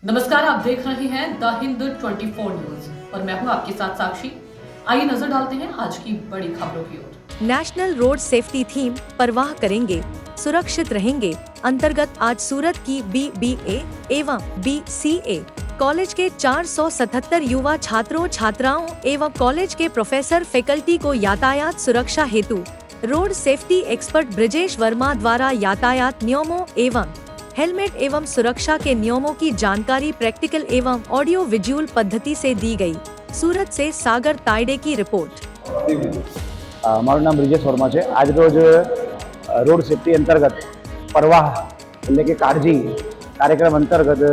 नमस्कार, आप देख रहे हैं द हिंद 24 न्यूज और मैं हूं आपके साथ साक्षी। आइए नजर डालते हैं आज की बड़ी खबरों की ओर। नेशनल रोड सेफ्टी थीम परवाह करेंगे, सुरक्षित रहेंगे अंतर्गत आज सूरत की BBA एवं BCA कॉलेज के 477 युवा छात्रों छात्राओं एवं कॉलेज के प्रोफेसर फैकल्टी को यातायात सुरक्षा हेतु road safety expert Brijesh Verma द्वारा यातायात नियमों एवं हेलमेट एवं सुरक्षा के नियमों की जानकारी प्रैक्टिकल एवं ऑडियो विजुअल पद्धति से दी गई। सूरत से सागर तायडे की रिपोर्ट। मारू नाम ब्रिजेश वर्मा है। आज रोज रोड सेफ्टी अंतर्गत परवाह એટલે કે કાળજી કાર્યક્રમ અંતર્ગત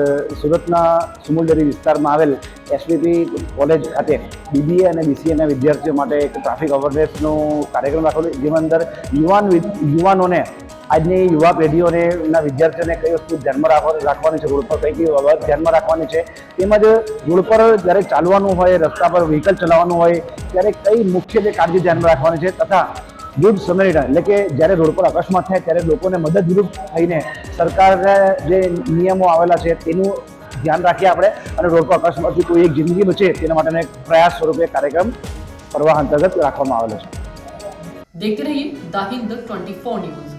સુરતના સુમુલડેરી વિસ્તારમાં આવેલ SVP કોલેજ ખાતે BBA અને BCAના વિદ્યાર્થીઓ માટે એક ટ્રાફિક અવેરનેસનો કાર્યક્રમ રાખેલો, જેમાં અંદર યુવાનોને આજની યુવા પેઢીઓને વિદ્યાર્થીઓને કઈ વસ્તુ ધ્યાનમાં રાખવાની છે, રોડ પર કઈ કઈ બાબત ધ્યાનમાં રાખવાની છે, તેમજ રોડ પર જ્યારે ચાલવાનું હોય, રસ્તા પર વ્હીકલ ચલાવવાનું હોય ત્યારે કઈ મુખ્ય જે કાળજી ધ્યાનમાં રાખવાની છે તથા યુદ્ધ સમયના એટલે કે જ્યારે રોડ પર અકસ્માત થાય ત્યારે લોકોને મદદરૂપ થઈને સરકારે જે નિયમો આવેલા છે તેનું ધ્યાન રાખીએ આપણે અને રોડ પર અકસ્માતથી કોઈ એક જિંદગી બચે તેના માટેનો એક પ્રયાસ સ્વરૂપે કાર્યક્રમ પરવાહ અંતર્ગત રાખવામાં આવેલો છે। देखते रहिए द हिंद 24 न्यूज।